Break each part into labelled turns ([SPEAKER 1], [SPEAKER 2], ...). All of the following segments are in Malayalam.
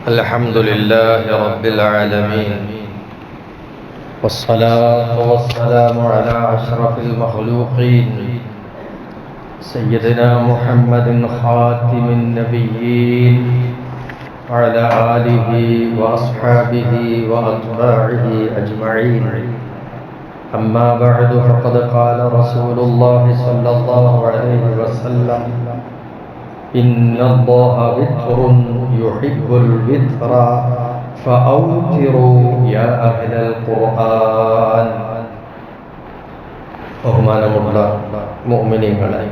[SPEAKER 1] الحمد لله رب العالمين، والصلاة والسلام على أشرف المخلوقين سيدنا محمد خاتم النبيين وعلى آله وأصحابه وأتباعه أجمعين. أما بعد، فقد قال رسول الله صلى الله عليه وسلم: إن الله وتر يحب الوتر فأوتروا يا أهل القرآن. ബഹുമാനമുള്ള മുഅ്മിനീങ്ങളെ,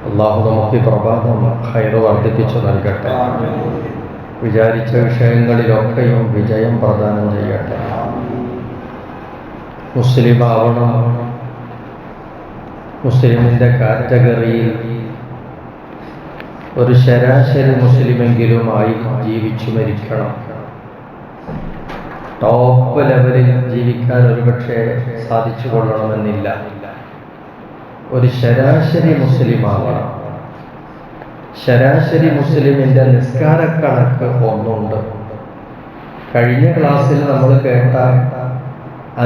[SPEAKER 1] അല്ലാഹു നമുക്ക് ഈ പ്രഭാതം ഖൈർ വർദ്ധിപ്പിച്ചു നൽകട്ടെ. വിചാരിച്ച വിഷയങ്ങളിലൊക്കെയും വിജയം പ്രദാനം ചെയ്യട്ടെ. മുസ്ലിം ആവണം, മുസ്ലിമിൻ്റെ കാറ്റഗറിയിൽ ഒരു ശരാശരി മുസ്ലിമെങ്കിലുമായി ജീവിച്ചു മരിക്കണം. ടോപ്പ് ലെവലിൽ ജീവിക്കാൻ ഒരുപക്ഷെ സാധിച്ചു കൊള്ളണമെന്നില്ല. ഒരു ശരാശരി മുസ്ലിമാവണം. ശരാശരി മുസ്ലിമിൻ്റെ നിസ്കാരക്കണക്ക് ഒന്നുണ്ട്. കഴിഞ്ഞ ക്ലാസ്സിൽ നമ്മൾ കേട്ട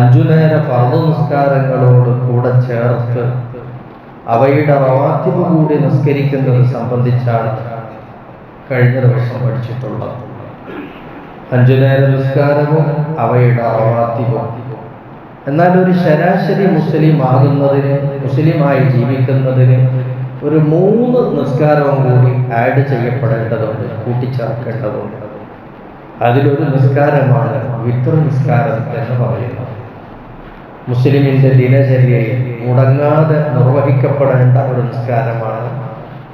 [SPEAKER 1] 5 നേര ഫർദ് നിസ്കാരങ്ങളോട് കൂടെ ചേർത്ത് അവയുടെ റവാത്തിബ് കൂടി നിസ്കരിക്കുന്നത് സംബന്ധിച്ചാണ് കഴിഞ്ഞ ദിവസം പഠിച്ചിട്ടുള്ളത്. 5 നേര നിസ്കാരവും അവയുടെ റവാത്തിബും. എന്നാൽ ഒരു ശരാശരി മുസ്ലിം ആകുന്നതിന്, മുസ്ലിമായി ജീവിക്കുന്നതിന് ഒരു 3 നിസ്കാരവും കൂടി ആഡ് ചെയ്യപ്പെടേണ്ടതുണ്ട്, കൂട്ടിച്ചേർക്കേണ്ടതുണ്ട്. അതിലൊരു നിസ്കാരമാണ് വിത്ർ നിസ്കാരം എന്ന് പറയുന്നത്. മുസ്ലിമിൻ്റെ ദിനചര്യയിൽ മുടങ്ങാതെ നിർവഹിക്കപ്പെടേണ്ട ഒരു നിസ്കാരമാണ്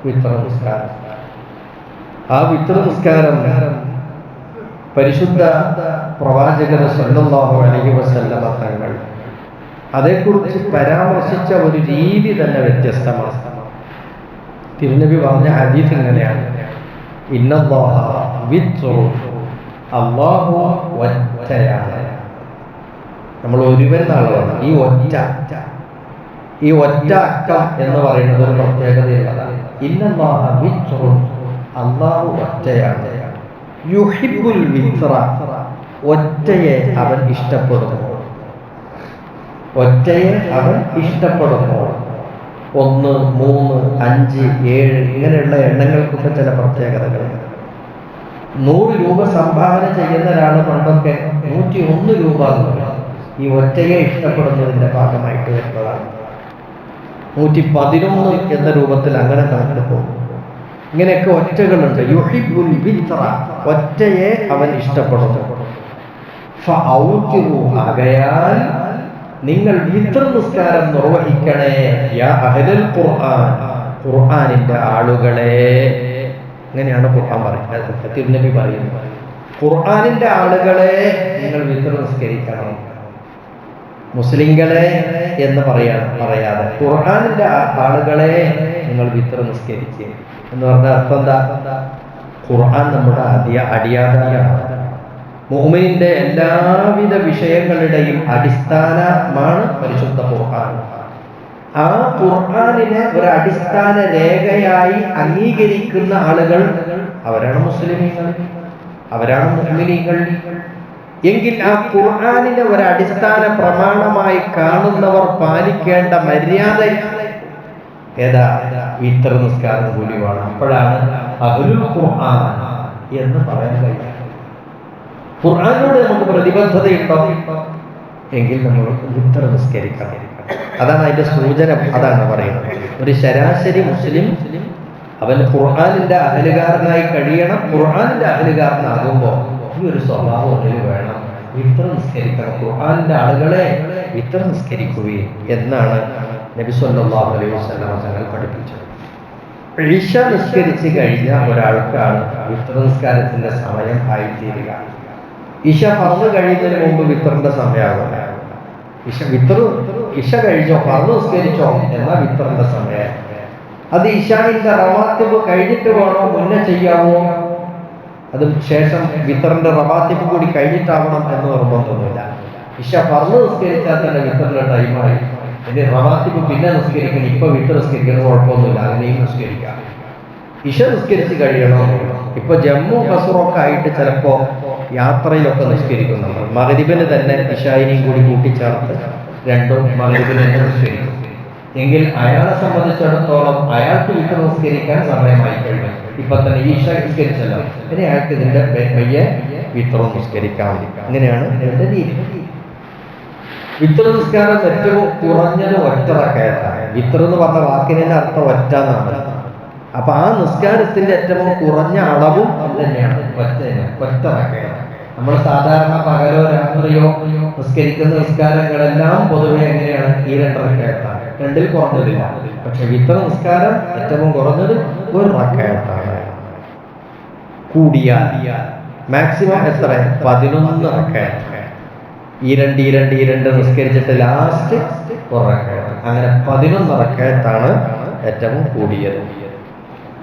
[SPEAKER 1] വിത്ർ നിസ്കാരം. ആ വിത്ർ നിസ്കാരം പരിശുദ്ധ പ്രവാചകർ സല്ലല്ലാഹു അലൈഹി വസല്ലമ തങ്ങൾ അതേക്കുറിച്ച് പരാമർശിച്ച ഒരു രീതി തന്നെ വ്യത്യസ്തമാണ്. തിരുനബി പറഞ്ഞ ഹദീസ് ഇങ്ങനെയാണ്: ഇന്നല്ലാഹ വിത്ർ, അല്ലാഹു ഒറ്റയാണ്. നമ്മൾ ഒരുവൻ നാളാണ്. ഈ ഒറ്റ അക്കം എന്ന് പറയുന്നത് ഒരു പ്രത്യേകതയുള്ളതാണ്. ഇന്നല്ലാഹ വിത്റുൻ, അല്ലാഹു ഒറ്റയാണ്. യുഹിബ്ബുൽ വിത്ര, ഒറ്റയെ അവൻ ഇഷ്ടപ്പെടുന്നു. ഒറ്റയെ അവൻ ഇഷ്ടപ്പെടുന്നു. 1, 3, 5, 7 ഇങ്ങനെയുള്ള എണ്ണങ്ങൾക്കൊക്കെ ചില പ്രത്യേകതകളുണ്ട്. 100 രൂപ സംഭാവന ചെയ്യുന്ന ഒരാൾ പണ്ടൊക്കെ 101 രൂപ ഈ ഒറ്റയെ ഇഷ്ടപ്പെടുന്നതിൻ്റെ ഭാഗമായിട്ട് വരുന്നതാണ്. 111 എന്ന രൂപത്തിൽ അങ്ങനെ കണക്ക് പോകും. ഇങ്ങനെയൊക്കെ ഒറ്റകളുണ്ട്. യുഹിബ്ബുൽ വിത്ര, ഒറ്റയെ അവൻ ഇഷ്ടപ്പെടുന്നു. ഫഔതിറു, ആകയാൽ നിങ്ങൾ വിത്ർ നിസ്കാരം നിർവഹിക്കണേ. യാ അഹ്ലൽ ഖുർആൻ, ഖുർആനിന്റെ ആളുകളെ. അങ്ങനെയാണ് ഖുർആൻ പറയുന്നത്, തിരുനബി പറയുന്നത്. ഖുർആനിന്റെ ആളുകളെ നിങ്ങൾ വിത്ർ നിസ്കരിക്കണം. മുസ്ലിങ്ങളെ എന്ന് പറയാതെ ഖുർആനിന്റെ ആളുകളെ നിങ്ങൾ വിത്ർ നിസ്കരിക്കുക എന്ന് പറഞ്ഞ അർത്ഥം എന്താ? ഖുർആൻ നമ്മുടെ അടിയാധാരമാണ്. മുഅ്മിനിന്റെ എല്ലാവിധ വിഷയങ്ങളുടെയും അടിസ്ഥാനമാണ് പരിശുദ്ധ ഖുർആൻ. ആ ഖുർആനിനെ ഒരു അടിസ്ഥാന രേഖയായി അംഗീകരിക്കുന്ന ആളുകൾ അവരാണ് മുസ്ലിമീങ്ങൾ, അവരാണ് മുഅ്മിനീങ്ങൾ. എങ്കിൽ ആ ഖുർആനിനെ ഒരു അടിസ്ഥാന പ്രമാണമായി കാണുന്നവർ പാലിക്കേണ്ട മര്യാദ ഏതാ? വിത്ർ നിസ്കാരം കൂടി വേണം. അപ്പോഴാണ് അഹ്ലുൽ ഖുർആൻ എന്ന് പറയാൻ കഴിയും. ഖുർആനോട് നമുക്ക് പ്രതിബദ്ധതയുണ്ടോ എങ്കിൽ നമ്മൾ വിത്ർ നിസ്കരിക്കണം. അതാണ് അതിന്റെ സൂചന. അതാണ് പറയുന്നത്, ഒരു ശരാശരി മുസ്ലിം അവൻ ഖുർആനിന്റെ അഹലുകാരനായി കഴിയണം. ഖുർആനിന്റെ അഹലുകാരനാകുമ്പോൾ ഈ ഒരു സ്വഭാവം അതിൽ വേണം. വിത്ർ നിസ്കരിക്കണം. ഖുർആനിന്റെ ആളുകളെ വിത്ർ നിസ്കരിക്കുകയും എന്നാണ് നബി സല്ലല്ലാഹു അലൈഹി വസല്ലം തങ്ങൾ പഠിപ്പിച്ചത്. ഇശ നിസ്കരിച്ച് കഴിഞ്ഞ ഒരാൾക്കാണ് വിത്ർ നിസ്കാരത്തിന്റെ സമയം ആയിത്തീരുക. ഇശ ഫർദ് കഴിയുന്നതിന് മുമ്പ് വിത്റിന്റെ സമയമാകുക. ഇശ കഴിഞ്ഞോ ഫർദ് നിസ്കരിച്ചോ എന്നാ വിത്റിന്റെ സമയം. അത് ഇശാഇന്റെ റവാത്തിബ് കഴിഞ്ഞിട്ട് വേണോ, മുന്നേ ചെയ്യാമോ? അത് ശേഷം വിത്റിന്റെ റവാത്തിബ് കൂടി കഴിഞ്ഞിട്ടാവണം എന്ന് നിർബന്ധമൊന്നുമില്ല. ഇശ ഫർദ് നിസ്കരിച്ചാൽ തന്നെ വിത്റിന്റെ ടൈമായി. ഇനി റവാത്തിബ് പിന്നെ നിസ്കരിക്കണം, ഇപ്പൊ വിത്ർ നിസ്കരിക്കണം, കുഴപ്പമൊന്നുമില്ല, അങ്ങനെയും നിസ്കരിക്കാം. ഇശ നിസ്കരിച്ച് കഴിയണോ? ഇപ്പൊ ജമ്മു കസറൊക്കെ ആയിട്ട് ചിലപ്പോ യാത്രയിലൊക്കെ നിസ്കരിക്കും. നമ്മൾ മഗ്‌രിബിന് തന്നെ ഇശായിനെയും കൂടി കൂട്ടിച്ചേർത്ത് രണ്ടും മഗ്‌രിബിന് തന്നെ നിസ്കരിക്കും. എങ്കിൽ അയാളെ സംബന്ധിച്ചിടത്തോളം അയാൾക്ക് വിത്ത് നിസ്കരിക്കാൻ സമയമായി കഴിഞ്ഞു. ഇപ്പൊ തന്നെ ഈശ നിസ്കരിച്ചല്ലോ, ഇനി അയാൾക്ക് ഇതിന്റെ പയ്യെ വിത്രം നിസ്കരിക്കാം. അങ്ങനെയാണ് ഇതിന്റെ രീതി. വിത്ര നിസ്കാരം ഏറ്റവും കുറഞ്ഞത് ഒറ്റ റക്അത്താണ്. വിത്ര എന്ന് പറഞ്ഞ വാക്കിന് തന്നെ അർത്ഥം ഒറ്റ എന്നാണ്. അപ്പൊ ആ നിസ്കാരത്തിന്റെ ഏറ്റവും കുറഞ്ഞ അളവും അത് തന്നെയാണ് ഒറ്റ റക്അത്ത്. നമ്മൾ സാധാരണ പകലോ രാത്രിയോ നിസ്കരിക്കുന്ന നിസ്കാരങ്ങളെല്ലാം പൊതുവെ എങ്ങനെയാണ്? ഈ 2 റക്അത്താണ്, 2-ൽ കുറഞ്ഞതില്ല. പക്ഷെ വിത്ര നിസ്കാരം ഏറ്റവും കുറഞ്ഞത് 1 റക്അത്താണ്. കൂടിയാൽ മാക്സിമം എത്ര? 11 റക്അത്ത്. ഈ രണ്ട് നിസ്കരിച്ചിട്ട് ലാസ്റ്റ് 1 റക്അത്ത്. അങ്ങനെ 11 റക്അത്താണ് ഏറ്റവും കൂടിയത്.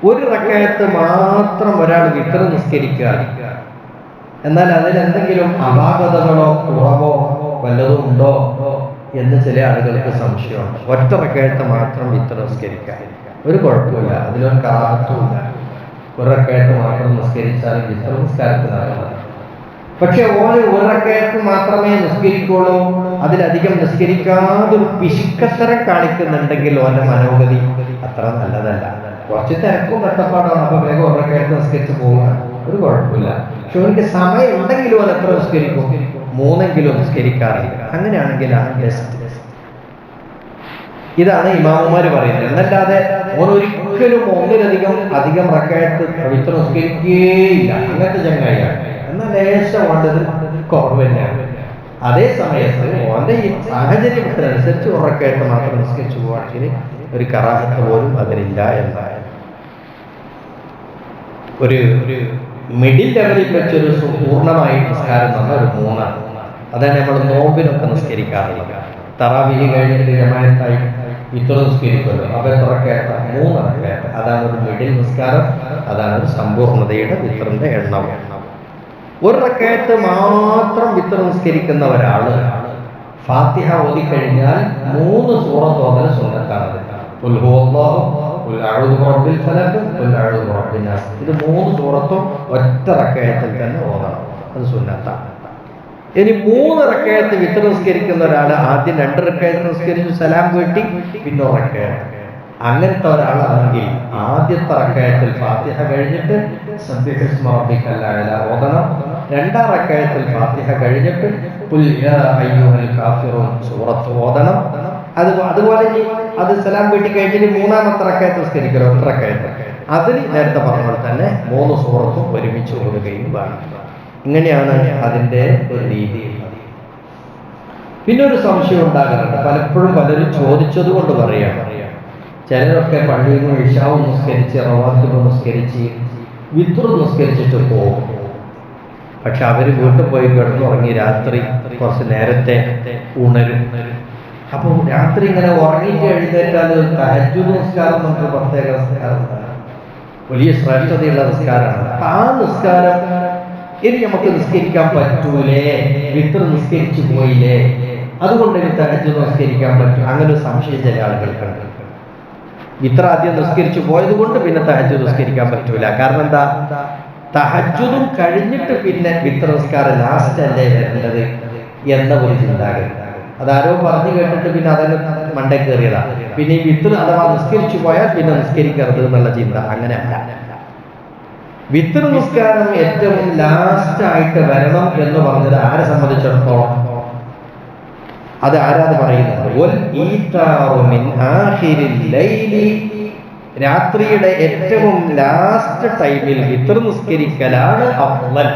[SPEAKER 1] 1 റക്അത്ത് മാത്രം ഒരാൾ വിത്ർ നിസ്കരിക്കുക, എന്നാൽ അതിൽ എന്തെങ്കിലും അപാകതകളോ കുറവോ വല്ലതും ഉണ്ടോ എന്ന് ചില ആളുകൾക്ക് സംശയമുണ്ട്. ഒറ്റ റക്അത്ത് മാത്രം വിത്ർ നിസ്കരിക്കാൻ ഒരു കുഴപ്പമില്ല, അതിലൊരു കറാഹത്തുമില്ല. 1 റക്അത്ത് മാത്രം നിസ്കരിച്ചാൽ വിത്ർ നിസ്കാരത്തിനാകുന്നത്. പക്ഷെ 1 റക്അത്ത് മാത്രമേ നിസ്കരിക്കുള്ളൂ, അതിലധികം നിസ്കരിക്കാതെ ഒരു പിശുക്കത്തരം കാണിക്കുന്നുണ്ടെങ്കിൽ ഓന്റെ മനോഗതി അത്ര നല്ലതല്ല. കുറച്ച് തിരക്കും കഷ്ടപ്പാടാണ്, അപ്പൊ വേഗം 1 റക്അത്ത് നിസ്കരിച്ച് പോവുക, ഒരു കുഴപ്പമില്ല. പക്ഷെ അവർക്ക് സമയം ഉണ്ടെങ്കിലും അത് എത്ര നിസ്കരിക്കും? 3 നിസ്കരിക്കാറില്ല. അങ്ങനെയാണെങ്കിലാണ് ബെസ്റ്റ്. ഇതാണ് ഇമാമുമാര് പറയുന്നത്. എന്നല്ലാതെ ഒരിക്കലും 1-ലധികം റക്അത്ത് വിത്ർ നിസ്കരിക്കുകയില്ല, അങ്ങനത്തെ ചങ്ങായിയാണ്. എന്നാൽ ലേശം വേണ്ടത് കുറവ് തന്നെയാണ്. അതേ സമയത്ത് ഓന്റെ ഈ സാഹചര്യത്തിനനുസരിച്ച് 1 റക്അത്ത് മാത്രം നിസ്കരിച്ചു പോവാണെങ്കിൽ ഒരു കറാഹത്ത് പോലും അതിനില്ല എന്നാണ്. ഒരു മിഡിൽ ലെവലിൽ വെച്ചൊരു പൂർണ്ണമായി നിസ്കാരം എന്ന് പറഞ്ഞാൽ ഒരു 3 അതാണ് നമ്മൾ നോമ്പിനൊക്കെ നിസ്കരിക്കാറുള്ളത്. തറാവീഹ് കഴിഞ്ഞിട്ട് ജമാഅത്തായി വിത്ർ നിസ്കരിക്കുമല്ലോ, അപ്പൊ എത്ര റക്അത്ത്? 3 റക്അത്ത്. അതാണ് ഒരു മിഡിൽ നിസ്കാരം, അതാണ് ഒരു സമ്പൂർണ്ണതയുടെ വിത്റിന്റെ എണ്ണം. 1 റക്അത്ത് മാത്രം വിത്ർ നിസ്കരിക്കുന്ന ഒരാള് ഫാത്തിഹ ഓതിക്കഴിഞ്ഞാൽ 3 സൂറത്ത് ഓതൽ സുന്നത്താണ്. ഖുൽ ഹുവല്ലാഹു, ഖുൽ അഊദു ബിറബ്ബിൽ ഫലഖ്, ഖുൽ അഊദു ബിറബ്ബിൻ നാസ്. ഇത് 3 സൂറത്തും ഒറ്റ റക്അത്തിൽ തന്നെ ഓതണം, അത് സുന്നത്താണ്. ഇനി 3 റക്അത്ത് വിത്ർ നിസ്കരിക്കുന്ന ഒരാൾ ആദ്യം 2 റക്അത്ത് നിസ്കരിച്ചു സലാം വീട്ടി പിന്നെ 1 റക്അത്ത്. അങ്ങനത്തെ ഒരാളാണെങ്കിൽ ആദ്യത്തെ റക്അത്തിൽ ഫാത്തിഹ കഴിഞ്ഞിട്ട് സബ്ബിഹിസ്മ റബ്ബിക്കൽ അഅ്ലാ ഓതണം. 2-ാം റക്അത്തിൽ ഫാത്തിഹ കഴിഞ്ഞിട്ട് ഖുൽ യാ അയ്യുഹൽ കാഫിറൂൻ സൂറത്ത് ഓതണം. അതുപോലെ അത് സലാം വീട്ടി കഴിഞ്ഞിട്ട് 3-ാമത്തെ റക്അത്ത് നിസ്കരിക്കലോ 1 റക്അത്ത്, അതിൽ നേരത്തെ പറഞ്ഞ പോലെ തന്നെ 3 സൂറത്തും ഒരുമിച്ച് ഓതുകയും വേണം. ഇങ്ങനെയാണ് അതിൻ്റെ ഒരു രീതി. പിന്നെ ഒരു സംശയം ഉണ്ടാകാറുണ്ട്, പലപ്പോഴും പലരും ചോദിച്ചത് കൊണ്ട് പറയാം. ചിലരൊക്കെ പള്ളിയിൽ നിന്ന് ഇശാവും നിസ്കരിച്ച് റവാത്തിബ് നിസ്കരിച്ച് വിത്ർ നിസ്കരിച്ചിട്ട് പോകും. പക്ഷെ അവർ വീട്ടിൽ പോയി കിടന്നുറങ്ങി രാത്രി കുറച്ച് നേരത്തെ ഉണരും. അപ്പോൾ രാത്രി ഇങ്ങനെ ഉറങ്ങിയിട്ട് എഴുന്നേറ്റാൽ തഹജ്ജുദ് നിസ്കാരം നമുക്ക് പ്രത്യേക നിസ്കാരമാണ്, വലിയ ശ്രേഷ്ഠതയുള്ള നിസ്കാരമാണ്. ആ നിസ്കാരം ഇനി നമുക്ക് നിസ്കരിക്കാൻ പറ്റൂലേ? വിത്ർ നിസ്കരിച്ചു പോയില്ലേ, അതുകൊണ്ട് ഇനി തഹജ്ജുദ് നിസ്കരിക്കാൻ പറ്റും? അങ്ങനെ ഒരു സംശയം ചില ആളുകൾക്കുണ്ട്. വിത്ർ ആദ്യം നിസ്കരിച്ചു പോയത് കൊണ്ട് പിന്നെ തഹജ്ജുദ് നിസ്കരിക്കാൻ പറ്റൂല. കാരണം എന്താ? തഹജ്ജുദും കഴിഞ്ഞിട്ട് പിന്നെ വിത്ർ നിസ്കാരം ലാസ്റ്റ് അല്ലേ വരേണ്ടത് എന്ന ഒരു ചിന്താഗതി. അതാരോ പറഞ്ഞു കേട്ടിട്ട് പിന്നെ അതിന് മണ്ടേ കയറിയതാ. പിന്നെ ഈ വിത്ർ അഥവാ നിസ്കരിച്ചു പോയാൽ പിന്നെ നിസ്കരിക്കരുത് എന്നുള്ള ചിന്ത അങ്ങനെയല്ല. വിത്ർ നിസ്കാരം ഏറ്റവും ലാസ്റ്റ് ആയിട്ട് വരണം എന്ന് പറഞ്ഞത് ആരെ സംബന്ധിച്ചിടത്തോളം അത് ആരാണ് പറയുന്നത്? രാത്രിയുടെ ഏറ്റവും ലാസ്റ്റ് ടൈമിൽ വിത്ർ നിസ്കരിക്കലാണ് അഫ്ളൽ,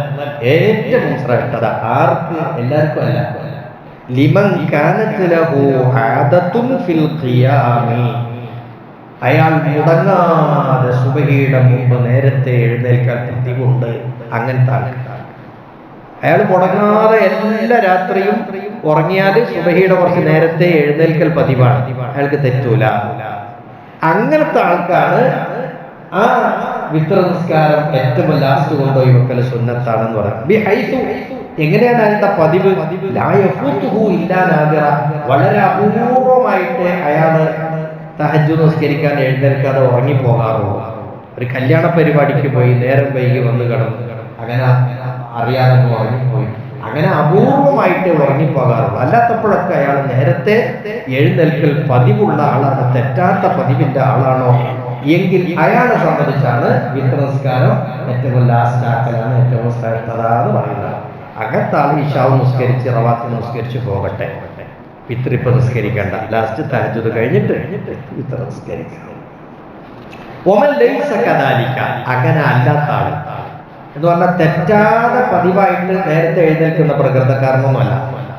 [SPEAKER 1] ഏറ്റവും ശ്രേഷ്ഠത. ആർക്ക്? എല്ലാവർക്കും അല്ല. ലിമൻ കാനത് ലഹു ആദത്തുൻ ഫിൽ ഖിയാമി, അയാൾ മുടങ്ങാതെ സുബഹിയുടെ മുമ്പ് നേരത്തെ എഴുന്നേൽക്കാൻ ബുദ്ധിമുണ്ട്. അങ്ങനത്തെ അയാൾ മുടങ്ങാതെ എല്ലാ രാത്രിയും ഉറങ്ങിയാൽ സുബഹിയുടെ കുറച്ച് നേരത്തെ എഴുന്നേൽക്കൽ പതിവാണ്, അയാൾക്ക് തെറ്റൂല. അങ്ങനത്തെ ആൾക്കാണ് ആ വിത്ർ നിസ്കാരം ഏറ്റവും ലാസ്റ്റ് കൊണ്ടുപോയി വെക്കൽ സുന്നത്താണെന്ന് പറയാം. എങ്ങനെയാണ് അതിന്റെ പതിവ്? വളരെ അപൂർവമായിട്ട് അയാള് തഹജ്ജുദ് നിസ്കരിക്കാൻ എഴുന്നേൽക്കാതെ ഉറങ്ങിപ്പോകാറുള്ളൂ. ഒരു കല്യാണ പരിപാടിക്ക് പോയി നേരം വൈകി വന്ന് കിടന്നു, അങ്ങനെ അറിയാതെ ഉറങ്ങിപ്പോയി, അങ്ങനെ അപൂർവമായിട്ട് ഉറങ്ങിപ്പോകാറുള്ളൂ. അല്ലാത്തപ്പോഴൊക്കെ അയാൾ നേരത്തെ എഴുന്നേൽക്കൽ പതിവുള്ള ആളാണ്, തെറ്റാത്ത പതിവിന്റെ ആളാണോ എങ്കിൽ അയാളെ സംബന്ധിച്ചാണ് വിത്ര നിസ്കാരം ഏറ്റവും ലാസ്റ്റ് ആക്കലാണ് ഏറ്റവും ശ്രേഷ്ഠത എന്ന് പറയുന്നത്. അകത്താൾ ഇശാവ് നിസ്കരിച്ച് റവാത്ത് നിസ്കരിച്ച് പോകട്ടെ, വിത്ര ഇപ്പൊ നിസ്കരിക്കണ്ട, ലാസ്റ്റ് തഹജ്ജുദ് കഴിഞ്ഞിട്ട് വിത്ര നിസ്കരിക്കണം. അങ്ങനെ അല്ലാത്ത ആള് എന്ന് പറഞ്ഞാൽ തെറ്റാതെ പതിവായിട്ട് നേരത്തെ എഴുന്നേൽക്കുന്ന പ്രകൃതക്കാരനൊന്നുമല്ല,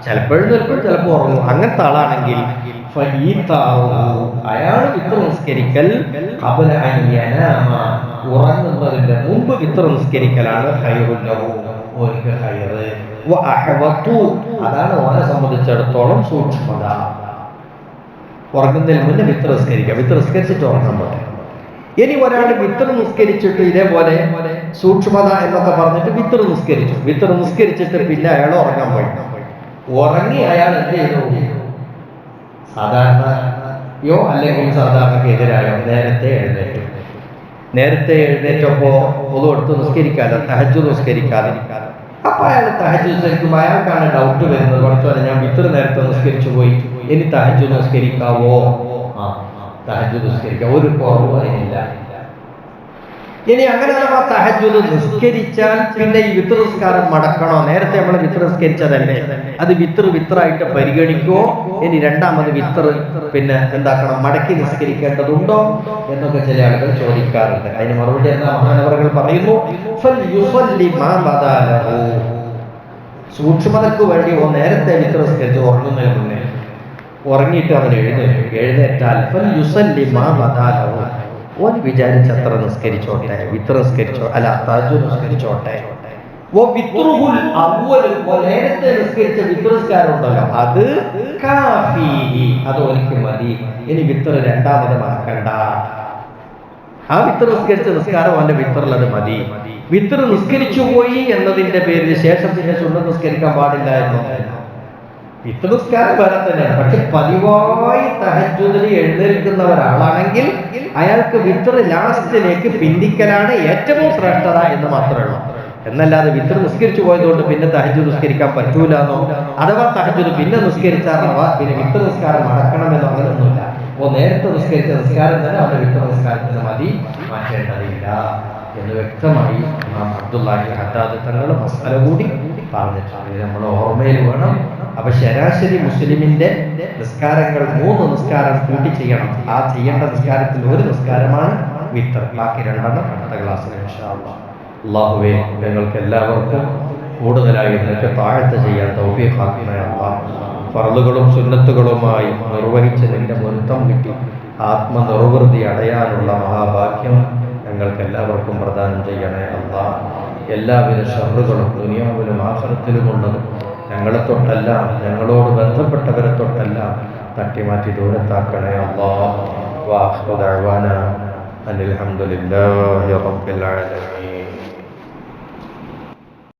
[SPEAKER 1] ചിലപ്പോൾ എഴുന്നേൽക്കും ചിലപ്പോൾ ഉറങ്ങും. അങ്ങനത്തെ ആളാണെങ്കിൽ അയാൾ വിത്ര നിസ്കരിക്കൽ ഉറങ്ങുന്നതിന്റെ മുമ്പ് വിത്ര നിസ്കരിക്കലാണ് അതാണ് ഓനെ സംബന്ധിച്ചിടത്തോളം സൂക്ഷ്മത. ഉറങ്ങുന്നതിന് മുന്നേ വിത്ര നിസ്കരിക്കുക, വിത്ര നിസ്കരിച്ചിട്ട് ഉറങ്ങാൻ പറ്റും. ഇനി ഒരാൾ വിത്ര നിസ്കരിച്ചിട്ട് ഇതേപോലെ സൂക്ഷ്മത എന്നൊക്കെ പറഞ്ഞിട്ട് വിത്ര നിസ്കരിച്ചിട്ട് പിന്നെ അയാൾ ഉറങ്ങാൻ പോയി, ഉറങ്ങി അയാൾ എന്ത് ചെയ്തു? സാധാരണയോ അല്ലെങ്കിൽ സാധാരണക്കെതിരായോ നേരത്തെ എഴുന്നേറ്റപ്പോ ഒന്നും എടുത്ത് നിസ്കരിക്കാതെ തഹജ്ജുദ് നിസ്കരിക്കാതെ, അപ്പൊ അയാൾ തഹജ്ജുദ് നിസ്കരിക്കുമ്പോൾ അയാൾക്കാണ് ഡൗട്ട് വരുന്നത്, പഠിച്ചോലെ ഞാൻ വിത്ര നേരത്തെ നിസ്കരിച്ചു പോയി, ഇനി തഹജ്ജുദ് നിസ്കരിക്കാവോ? തഹജ്ജുദ് നിസ്കരിക്കാം, ഒരു കുറവ് അതിനില്ല. ഇനി അങ്ങനെ അഥവാ തഹജ്ജുദ് നിസ്കരിച്ചാൽ പിന്നെ ഈ വിത്ര നിസ്കാരം മടക്കണോ? നേരത്തെ നമ്മൾ വിത്ര നിസ്കരിച്ചതല്ലേ, അത് വിത്രായിട്ട് പരിഗണിക്കോ? ഇനി രണ്ടാമത് വിത്ര പിന്നെ എന്താക്കണം, മടക്കി നിസ്കരിക്കേണ്ടതുണ്ടോ എന്നൊക്കെ ചില ആളുകൾ ചോദിക്കാറുണ്ട്. അതിന് മറുപടി എന്താ മഹാനവറുകൾ പറയുന്നു, സൂക്ഷ്മതയ്ക്ക് വേണ്ടി നേരത്തെ വിത്ര നിസ്കരിച്ച് ഉറങ്ങുന്നതിന് മുന്നേ ഉറങ്ങിയിട്ട് അവൻ എഴുന്നേറ്റാൽ ഓൻ വിചാരിച്ചത്ര നിസ്കരിച്ചോട്ടെ, വിത്ര നിസ്കരിച്ചോ അല്ല തഹജ്ജുദ് നിസ്കരിച്ചോട്ടെ. നേരത്തെ നിസ്കരിച്ച വിത്രസ്കാരം ഉണ്ടല്ലോ അത് ഓനിക്ക് മതി, ഇനി വിത്ര രണ്ടാമതമാക്കണ്ട. ആ വിത്ര നിസ്കരിച്ച നിസ്കാരം അവന്റെ വിത്രലത് മതി. വിത്ര നിസ്കരിച്ചു പോയി എന്നതിന്റെ പേരിൽ ശേഷം പിന്നെ സുന്നത്ത് നിസ്കരിക്കാൻ പാടില്ല എന്നൊന്നും. വിത്ര നിസ്കാരം വേറെ തന്നെയാണ്, പക്ഷെ പതിവായി തഹജ്ജുദിന് എഴുന്നേൽക്കുന്ന ഒരാളാണെങ്കിൽ അയാൾക്ക് വിത്ര ലാസ്റ്റിലേക്ക് പിന്തിക്കലാണ് ഏറ്റവും ശ്രേഷ്ഠത എന്ന് മാത്രമേ ഉള്ളൂ. എന്നല്ലാതെ വിത്ര നിസ്കരിച്ചു പോയതുകൊണ്ട് പിന്നെ തഹജ്ജുദ് നിസ്കരിക്കാൻ പറ്റൂല എന്നോ, അഥവാ തഹജ്ജുദ് പിന്നെ നിസ്കരിച്ചാൽ പിന്നെ വിത്ര നിസ്കാരം മടക്കണമെന്നോ അങ്ങനെയൊന്നുമില്ല. നേരത്തെ നിസ്കരിച്ച നിസ്കാരം തന്നെ അവരുടെ വിത്ര നിസ്കാരത്തിന് മതി, മാറ്റേണ്ടതില്ല എന്ന് വ്യക്തമായി ഇമാം അബ്ദുല്ലാഹി ഹദ്ദാദ് തങ്ങൾ മസാല കൂടി പറഞ്ഞിട്ടുണ്ട്. ഇത് നമ്മൾ ഓർമ്മയിൽ വേണം. അപ്പൊ ശരാശരി മുസ്ലിമിന്റെ നിസ്കാരങ്ങൾ 3 നിസ്കാരം കൂട്ടി ചെയ്യണം. ആ ചെയ്യേണ്ട നിസ്കാരത്തിൽ ഒരു നിസ്കാരമാണ് വിത്തർ, ബാക്കി 2 അടുത്ത ക്ലാസ്സിൽ ഇൻഷാ അല്ലാഹ്. അല്ലാഹുവേ, ഞങ്ങൾക്ക് എല്ലാവർക്കും കൂടുതലായി നിനക്ക് താഴ്ത്ത ചെയ്യാൻ തൗഫീഖ് ആക്കണേ അല്ലാഹ്. ഫർളുകളും സുന്നത്തുകളുമായി നിർവഹിച്ച് നിന്റെ പൊരുത്തം കിട്ടി ആത്മനിർവൃതി അടയാനുള്ള മഹാഭാഗ്യം ഞങ്ങൾക്ക് എല്ലാവർക്കും പ്രദാനം ചെയ്യണേ അല്ലാഹ്. എല്ലാവിധ ശർറുകളും ദുനിയാവിലും ആഖിറത്തിലുമുള്ളതും ഞങ്ങളെ തൊട്ടെല്ലാം ഞങ്ങളോട് ബന്ധപ്പെട്ടവരെ തൊട്ടെല്ലാം തട്ടിമാറ്റി ദൂരത്താക്കണേ അല്ലാഹ്. വാഖിറു ദഅ്വാനാ അനിൽ ഹംദുലില്ലാഹി റബ്ബിൽ ആലമീൻ.